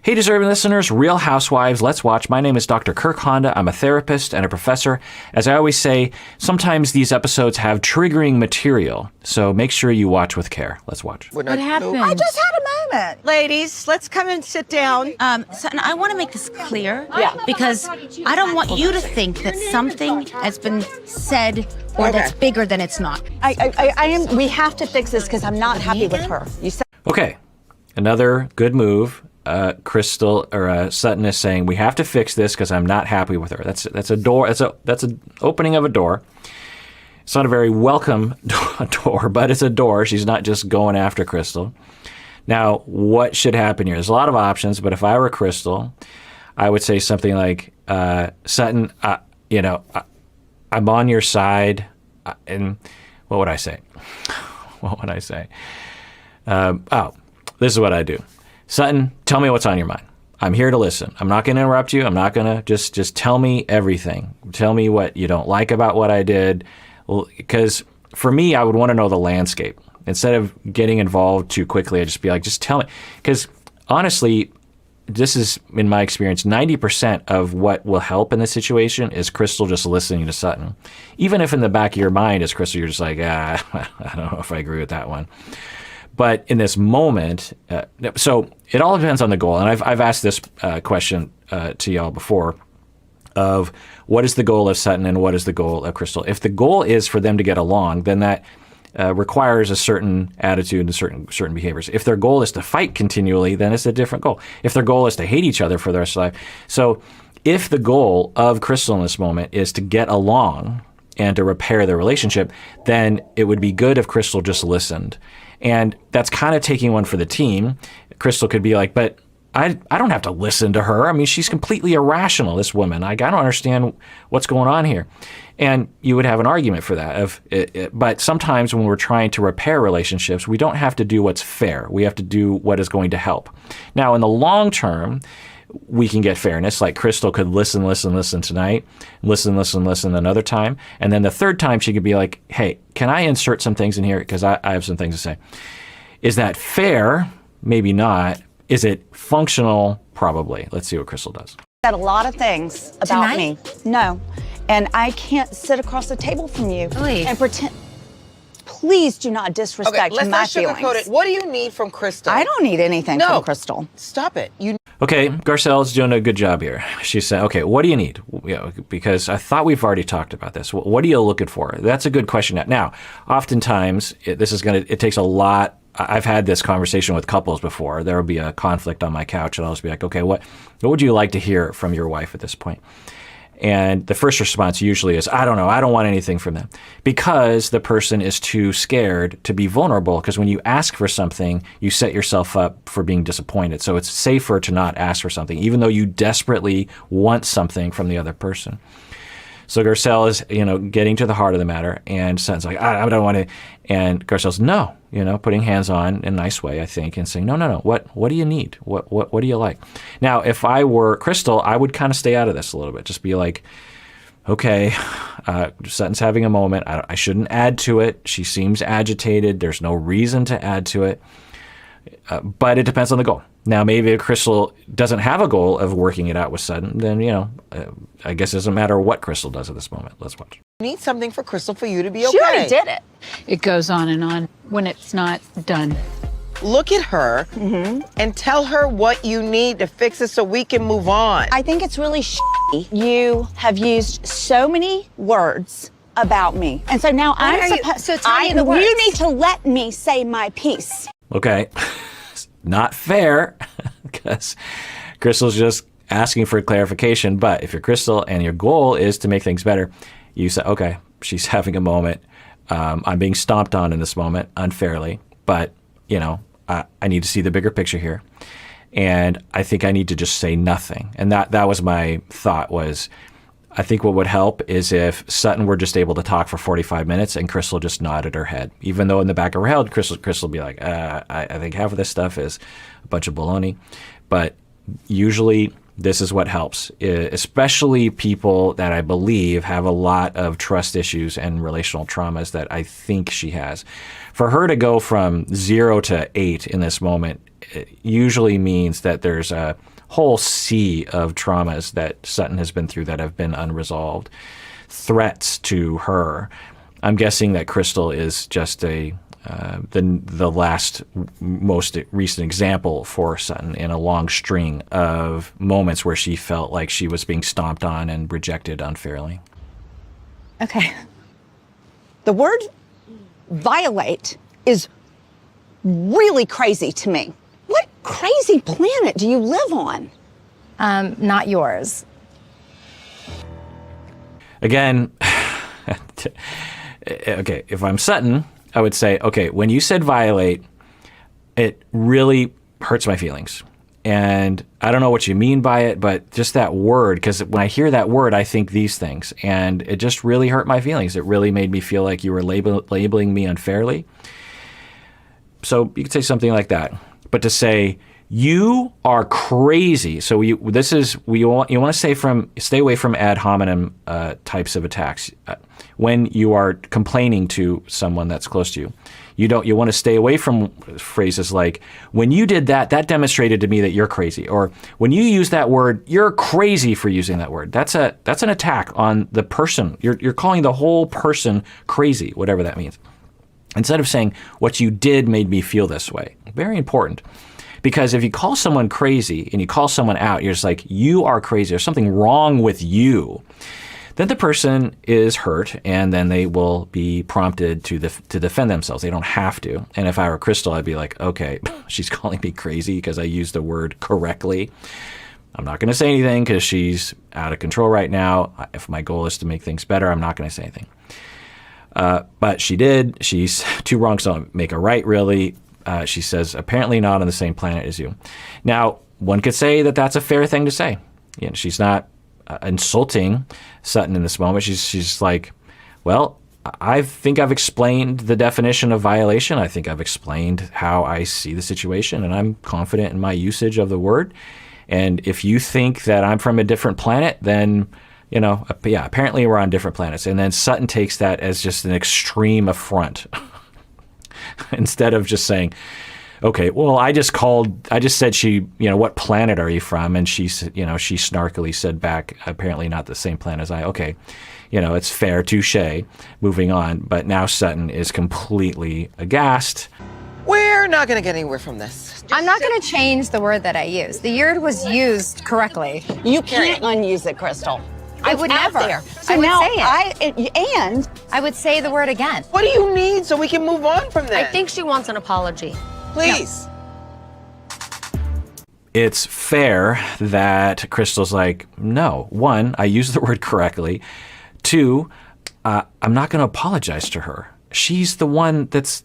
Hey, deserving listeners, Real Housewives, let's watch. My name is Dr. Kirk Honda. I'm a therapist and a professor. As I always say, sometimes these episodes have triggering material, so make sure you watch with care. Let's watch. What happened? I just had a moment. Ladies, let's come and sit down. Sutton, I want to make this clear. Yeah. Because I don't want you to think that something has been said or that's bigger than it's not. We have to fix this because I'm not happy with her. You said. Okay, another good move. Crystal or Sutton is saying we have to fix this because I'm not happy with her. That's a door. That's an opening of a door. It's not a very welcome door, but it's a door. She's not just going after Crystal. Now, what should happen here? There's a lot of options, but if I were Crystal, I would say something like, Sutton, I'm on your side. And what would I say? This is what I do. Sutton, tell me what's on your mind. I'm here to listen. I'm not going to interrupt you. I'm not going to just tell me everything. Tell me what you don't like about what I did. Well, because for me, I would want to know the landscape. Instead of getting involved too quickly, I'd just be like, just tell me. Because honestly, this is, in my experience, 90% of what will help in this situation is Crystal just listening to Sutton. Even if in the back of your mind as Crystal, you're just like, I don't know if I agree with that one. But in this moment, so it all depends on the goal. And I've asked this question to y'all before of what is the goal of Sutton and what is the goal of Crystal? If the goal is for them to get along, then that requires a certain attitude and certain behaviors. If their goal is to fight continually, then it's a different goal. If their goal is to hate each other for the rest of life. So if the goal of Crystal in this moment is to get along and to repair their relationship, then it would be good if Crystal just listened. And that's kind of taking one for the team. Crystal could be like, but I don't have to listen to her. I mean, she's completely irrational, this woman. I don't understand what's going on here. And you would have an argument for that. But sometimes when we're trying to repair relationships, we don't have to do what's fair. We have to do what is going to help. Now, in the long term, we can get fairness. Like Crystal could listen tonight, listen another time. And then the third time she could be like, hey, can I insert some things in here? Because I have some things to say. Is that fair? Maybe not. Is it functional? Probably. Let's see what Crystal does. Said a lot of things about me. No. And I can't sit across the table from you and pretend. Please do not disrespect my feelings. Let's not sugarcoat it. What do you need from Crystal? I don't need anything from Crystal. Stop it. Okay, Garcelle's doing a good job here. She said, okay, what do you need? Because I thought we've already talked about this. What are you looking for? That's a good question. Now, oftentimes, it takes a lot. I've had this conversation with couples before. There will be a conflict on my couch, and I'll just be like, okay, what would you like to hear from your wife at this point? And the first response usually is, I don't know. I don't want anything from them. Because the person is too scared to be vulnerable. Because when you ask for something, you set yourself up for being disappointed. So it's safer to not ask for something, even though you desperately want something from the other person. So Garcelle is, getting to the heart of the matter. And Sutton's like, I don't want to. And Garcelle's, no, putting hands on in a nice way, I think, and saying, no. What do you need? What do you like? Now, if I were Crystal, I would kind of stay out of this a little bit. Just be like, okay, Sutton's having a moment. I shouldn't add to it. She seems agitated. There's no reason to add to it. But it depends on the goal. Now, maybe if Crystal doesn't have a goal of working it out with Sutton, then, I guess it doesn't matter what Crystal does at this moment. Let's watch. You need something for Crystal for you to be okay. She already did it. It goes on and on when it's not done. Look at her and tell her what you need to fix it so we can move on. I think it's really shitty. You have used so many words about me. And so now So tell me the words. You need to let me say my piece. Okay. Not fair, because Crystal's just asking for clarification. But if you're Crystal and your goal is to make things better, you say, okay, she's having a moment. I'm being stomped on in this moment unfairly, but, I need to see the bigger picture here. And I think I need to just say nothing. And that was my thought was, I think what would help is if Sutton were just able to talk for 45 minutes and Crystal just nodded her head. Even though in the back of her head, Crystal would be like, I think half of this stuff is a bunch of baloney. But usually this is what helps, especially people that I believe have a lot of trust issues and relational traumas that I think she has. For her to go from 0 to 8 in this moment, it usually means that there's a whole sea of traumas that Sutton has been through that have been unresolved, threats to her. I'm guessing that Crystal is just the last most recent example for Sutton in a long string of moments where she felt like she was being stomped on and rejected unfairly. Okay. The word violate is really crazy to me. What crazy planet do you live on? Not yours. Again, okay, if I'm Sutton, I would say, okay, when you said violate, it really hurts my feelings. And I don't know what you mean by it, but just that word, because when I hear that word, I think these things. And it just really hurt my feelings. It really made me feel like you were labeling me unfairly. So you could say something like that. But to say, you are crazy. So you want to stay away from ad hominem types of attacks when you are complaining to someone that's close to you. You want to stay away from phrases like, when you did that, that demonstrated to me that you're crazy. Or when you use that word, you're crazy for using that word. That's an attack on the person. You're calling the whole person crazy, whatever that means. Instead of saying, what you did made me feel this way. Very important. Because if you call someone crazy and you call someone out, you're just like, you are crazy. There's something wrong with you. Then the person is hurt, and then they will be prompted to defend themselves. They don't have to. And if I were Crystal, I'd be like, okay, she's calling me crazy because I used the word correctly. I'm not going to say anything because she's out of control right now. If my goal is to make things better, I'm not going to say anything. But she did. She's two wrongs don't make a right, really. She says, apparently not on the same planet as you. Now, one could say that that's a fair thing to say. You know, she's not insulting Sutton in this moment. She's like, well, I think I've explained the definition of violation. I think I've explained how I see the situation, and I'm confident in my usage of the word. And if you think that I'm from a different planet, then, you know, yeah, apparently we're on different planets. And then Sutton takes that as just an extreme affront. Instead of just saying, okay, well, I just said what planet are you from? And she snarkily said back, apparently not the same planet as I. Okay, it's fair, touche, moving on. But now Sutton is completely aghast. We're not going to get anywhere from this. I'm not going to change the word that I use. The word was used correctly. You can't unuse it, Crystal. I would never. There. So I would now say it. I would say the word again. What do you need so we can move on from this? I think she wants an apology. Please. It's fair that Crystal's like, no. One, I used the word correctly. Two, I'm not going to apologize to her. She's the one that's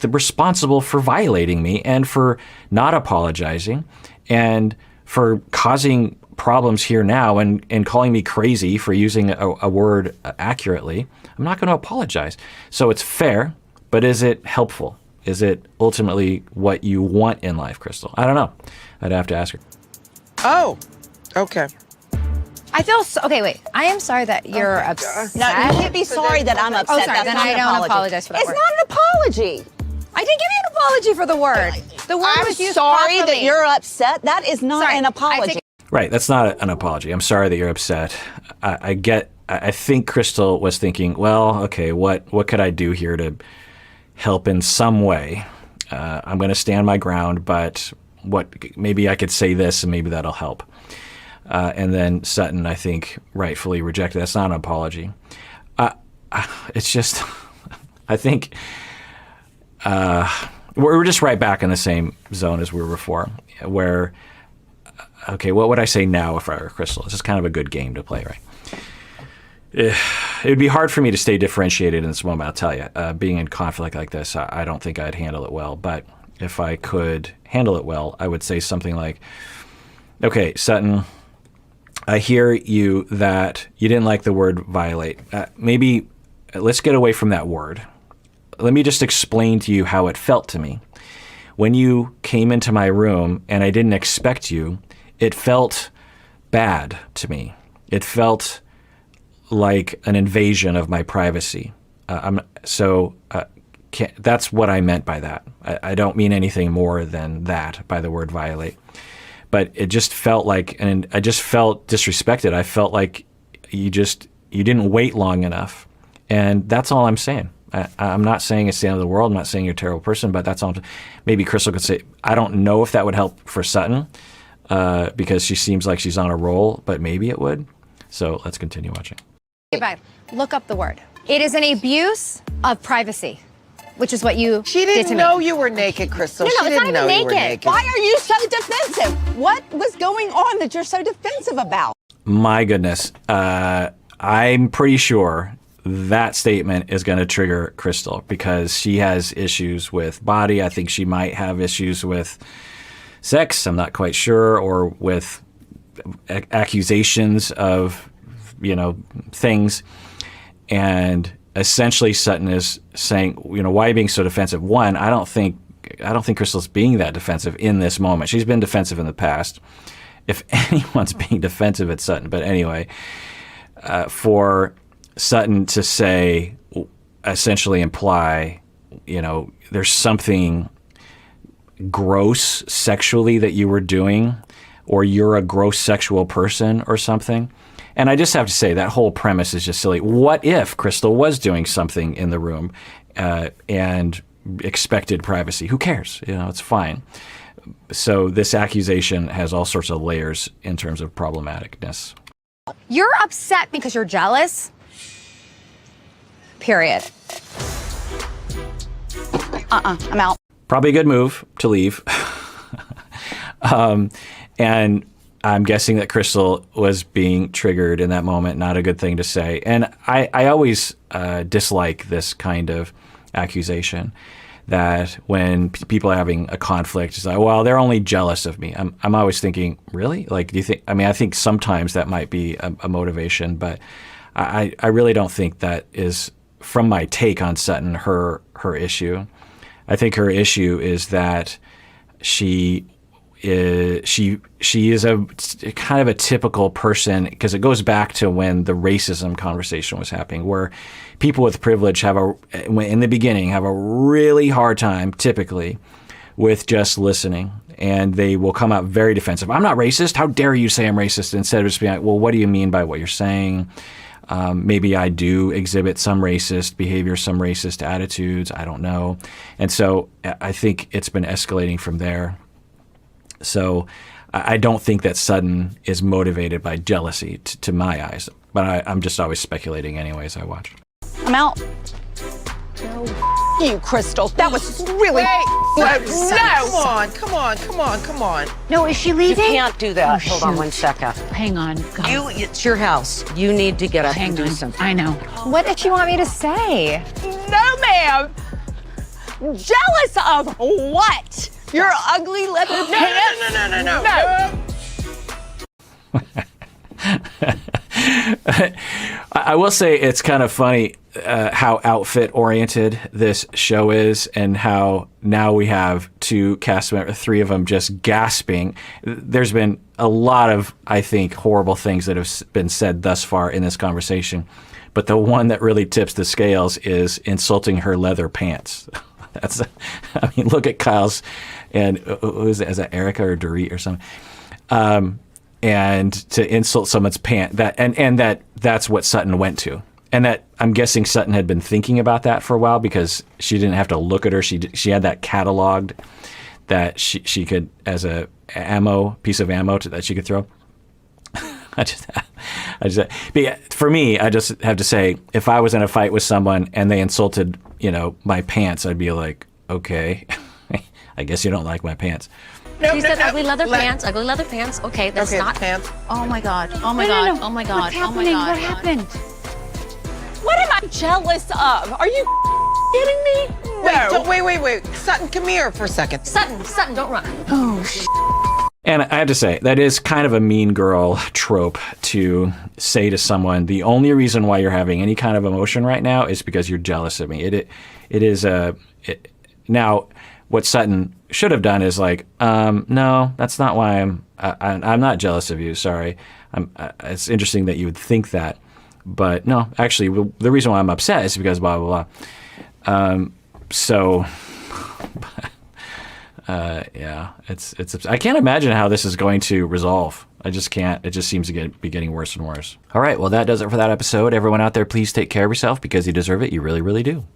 responsible for violating me and for not apologizing and for causing problems here now and calling me crazy for using a word accurately. I'm not going to apologize. So it's fair, but is it helpful? Is it ultimately what you want in life, Crystal? I don't know. I'd have to ask her. Oh, okay. I feel okay, wait. I am sorry that you're upset. No, you can't be sorry that I'm upset. Oh, sorry, That's then not I an don't apology. apologize for that It's word. not an apology. I didn't give you an apology for the word. The word I'm was used sorry properly. that you're upset. That is not Sorry, an I apology. take- Right, that's not an apology. I'm sorry that you're upset. I think Crystal was thinking, well, okay, what could I do here to help in some way? I'm going to stand my ground, but maybe I could say this and maybe that'll help. And then Sutton, I think, rightfully rejected. That's not an apology. It's just, I think we're just right back in the same zone as we were before, where, okay, what would I say now if I were Crystal? It's just kind of a good game to play, right? It would be hard for me to stay differentiated in this moment, I'll tell you. Being in conflict like this, I don't think I'd handle it well. But if I could handle it well, I would say something like, okay, Sutton, I hear you that you didn't like the word violate. Maybe let's get away from that word. Let me just explain to you how it felt to me. When you came into my room and I didn't expect you, it felt bad to me. It felt like an invasion of my privacy. That's what I meant by that. I don't mean anything more than that by the word violate. but it just felt like, and I just felt disrespected. I felt like you didn't wait long enough. And that's all I'm saying. I'm not saying it's the end of the world. I'm not saying you're a terrible person, but that's all. Maybe Crystal could say, I don't know if that would help for Sutton because she seems like she's on a roll, but maybe it would. So let's continue watching. Look up the word. It is an abuse of privacy, which is what you She did didn't to know me. you were naked, Crystal. No, She it's not didn't know even you were naked. naked. Why are you so defensive? What was going on that you're so defensive about? My goodness. I'm pretty sure that statement is going to trigger Crystal because she has issues with body. I think she might have issues with sex. I'm not quite sure, or with accusations of, things. And essentially Sutton is saying, why are you being so defensive? One, I don't think Crystal's being that defensive in this moment. She's been defensive in the past. If anyone's being defensive, it's Sutton. But anyway, for Sutton to say, essentially imply, there's something gross sexually that you were doing, or you're a gross sexual person or something. And I just have to say that whole premise is just silly. What if Crystal was doing something in the room and expected privacy? Who cares? It's fine. So this accusation has all sorts of layers in terms of problematicness. You're upset because you're jealous. Period. I'm out. Probably a good move to leave. And I'm guessing that Crystal was being triggered in that moment. Not a good thing to say. And I always dislike this kind of accusation, that when people are having a conflict, it's like, well, they're only jealous of me. I'm always thinking, really? Like, do you think? I mean, I think sometimes that might be a motivation, but I really don't think that is, from my take on Sutton, her issue. I think her issue is that she is a kind of a typical person, because it goes back to when the racism conversation was happening, where people with privilege in the beginning have a really hard time typically with just listening, and they will come out very defensive. I'm not racist. How dare you say I'm racist? Instead of just being like, well, what do you mean by what you're saying? Maybe I do exhibit some racist behavior, some racist attitudes. I don't know. And so I think it's been escalating from there. So I don't think that Sutton is motivated by jealousy to my eyes. But I'm just always speculating anyways I watch. I'm out. You, Crystal. That was really... Come on. No, is she You leaving? can't do that. Oh, Hold on shoot. 1 second. Hang on. God. It's your house. You need to get up Hang and do on. something. I know. What did you want me to say? No, ma'am. Jealous of what? Your ugly leather pants? No. I will say it's kind of funny how outfit-oriented this show is, and how now we have two cast members, three of them just gasping. There's been a lot of, I think, horrible things that have been said thus far in this conversation, but the one that really tips the scales is insulting her leather pants. I mean, look at Kyle's, and who is it? Is that Erica or Dorit or something? And to insult someone's pant, that's what Sutton went to. And that, I'm guessing Sutton had been thinking about that for a while, because she didn't have to look at her. She had that cataloged, that she could, as a piece of ammo that she could throw. For me, I just have to say, if I was in a fight with someone and they insulted, my pants, I'd be like, okay, I guess you don't like my pants. She said ugly leather pants, ugly leather pants. Okay, that's not... Pants. Oh my God, oh my God, oh my God, What's oh my happening? God. What happened? What am I jealous of? Are you kidding me? No. Wait. Sutton, come here for a second. Sutton, don't run. And I have to say, that is kind of a mean girl trope to say to someone, the only reason why you're having any kind of emotion right now is because you're jealous of me. It is now, what Sutton should have done is like, no, that's not why I'm not jealous of you. Sorry. It's interesting that you would think that. But no, actually, the reason why I'm upset is because blah, blah, blah. So Yeah, it's. I can't imagine how this is going to resolve. I just can't. It just seems to be getting worse and worse. All right, well, that does it for that episode. Everyone out there, please take care of yourself because you deserve it. You really, really do.